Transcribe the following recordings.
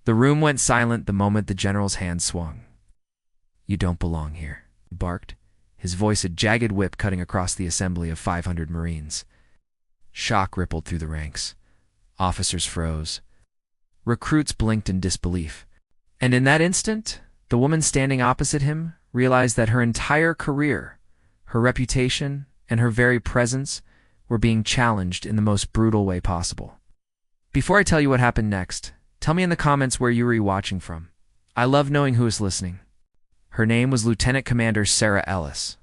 The room went silent the moment the general's hand swung. "You don't belong here," he barked, his voice a jagged whip cutting across the assembly of 500 Marines. Shock rippled through the ranks. Officers froze. Recruits blinked in disbelief. And in that instant, the woman standing opposite him realized that her entire career, her reputation, and her very presence were being challenged in the most brutal way possible. Before I tell you what happened next, tell me in the comments where you were watching from. I love knowing who is listening. Her name was Lieutenant Commander Sarah Ellis,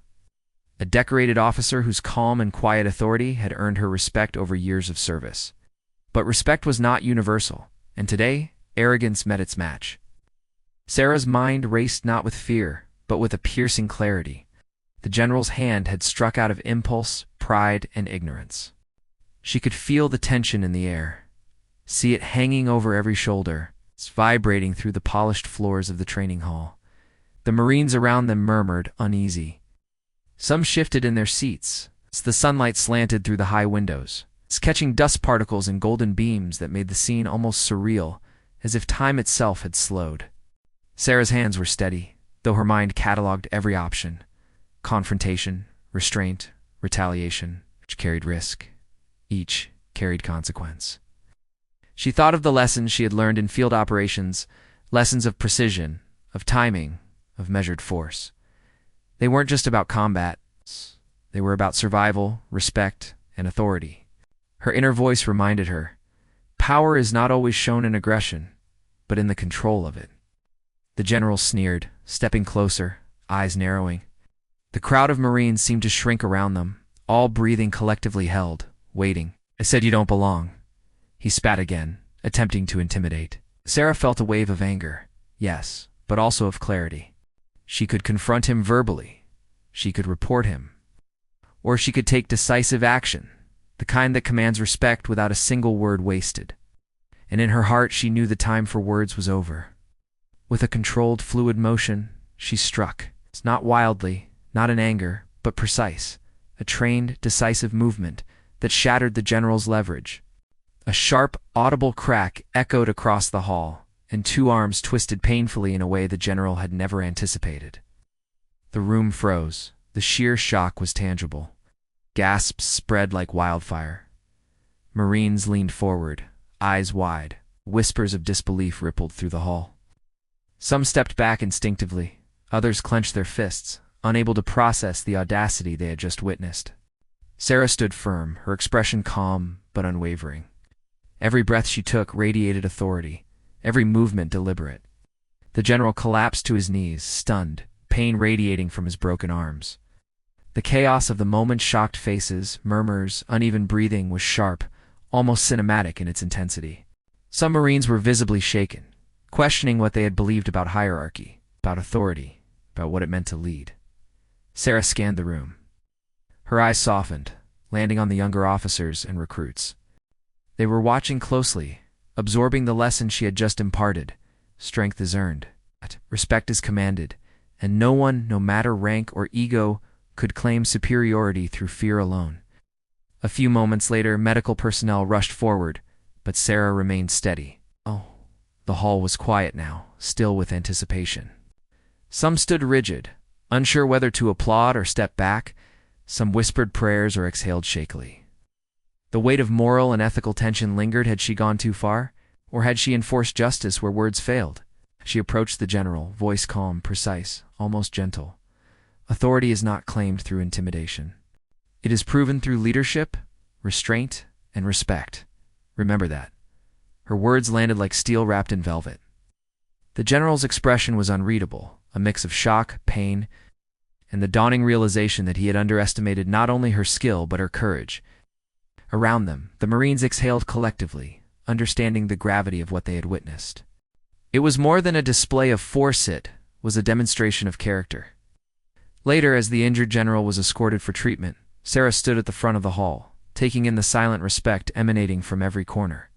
a decorated officer whose calm and quiet authority had earned her respect over years of service. But respect was not universal, and today, arrogance met its match. Sarah's mind raced not with fear, but with a piercing clarity. The general's hand had struck out of impulse, pride, and ignorance. She could feel the tension in the air, see it hanging over every shoulder, vibrating through the polished floors of the training hall. The Marines around them murmured, uneasy. Some shifted in their seats as the sunlight slanted through the high windows, catching dust particles and golden beams that made the scene almost surreal, as if time itself had slowed. Sarah's hands were steady, though her mind catalogued every option. Confrontation, restraint, retaliation, which carried risk. Each carried consequence. She thought of the lessons she had learned in field operations, lessons of precision, of timing, of measured force. They weren't just about combat. They were about survival, respect, and authority. Her inner voice reminded her, power is not always shown in aggression, but in the control of it. The general sneered, stepping closer, eyes narrowing. The crowd of Marines seemed to shrink around them, all breathing collectively held, waiting. "I said you don't belong." He spat again, attempting to intimidate. Sarah felt a wave of anger, yes, but also of clarity. She could confront him verbally. She could report him. Or she could take decisive action, the kind that commands respect without a single word wasted. And in her heart she knew the time for words was over. With a controlled, fluid motion, she struck. Not wildly, not in anger, but precise. A trained, decisive movement that shattered the general's leverage. A sharp, audible crack echoed across the hall, and two arms twisted painfully in a way the general had never anticipated. The room froze. The sheer shock was tangible. Gasps spread like wildfire. Marines leaned forward, eyes wide. Whispers of disbelief rippled through the hall. Some stepped back instinctively. Others clenched their fists, unable to process the audacity they had just witnessed. Sarah stood firm, her expression calm but unwavering. Every breath she took radiated authority, every movement deliberate. The general collapsed to his knees, stunned, pain radiating from his broken arms. The chaos of the moment shocked faces, murmurs, uneven breathing was sharp, almost cinematic in its intensity. Some Marines were visibly shaken, questioning what they had believed about hierarchy, about authority, about what it meant to lead. Sarah scanned the room. Her eyes softened, landing on the younger officers and recruits. They were watching closely, absorbing the lesson she had just imparted. Strength is earned, respect is commanded, and no one, no matter rank or ego, could claim superiority through fear alone. A few moments later, medical personnel rushed forward, but Sarah remained steady. The hall was quiet now, still with anticipation. Some stood rigid, unsure whether to applaud or step back. Some whispered prayers or exhaled shakily. The weight of moral and ethical tension lingered. Had she gone too far? Or had she enforced justice where words failed? She approached the general, voice calm, precise, almost gentle. Authority is not claimed through intimidation. It is proven through leadership, restraint, and respect. Remember that. Her words landed like steel wrapped in velvet. The general's expression was unreadable, a mix of shock, pain, and the dawning realization that he had underestimated not only her skill but her courage. Around them, the Marines exhaled collectively, understanding the gravity of what they had witnessed. It was more than a display of force, it was a demonstration of character. Later, as the injured general was escorted for treatment, Sarah stood at the front of the hall, taking in the silent respect emanating from every corner.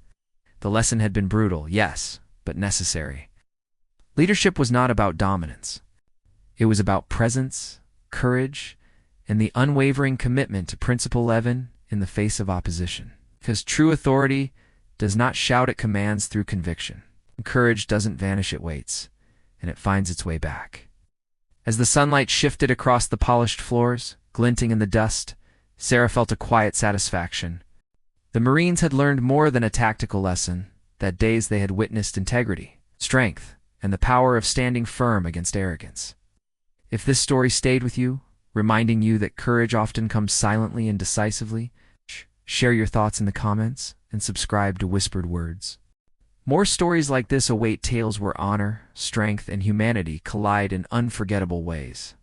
The lesson had been brutal, yes, but necessary. Leadership was not about dominance. It was about presence, courage, and the unwavering commitment to Principle 11 in the face of opposition. Because true authority does not shout at commands through conviction. Courage doesn't vanish, it waits, and it finds its way back. As the sunlight shifted across the polished floors, glinting in the dust, Sarah felt a quiet satisfaction. The Marines had learned more than a tactical lesson. That days they had witnessed integrity, strength, and the power of standing firm against arrogance. If this story stayed with you, reminding you that courage often comes silently and decisively, share your thoughts in the comments and subscribe to Whispered Words. More stories like this await, tales where honor, strength, and humanity collide in unforgettable ways.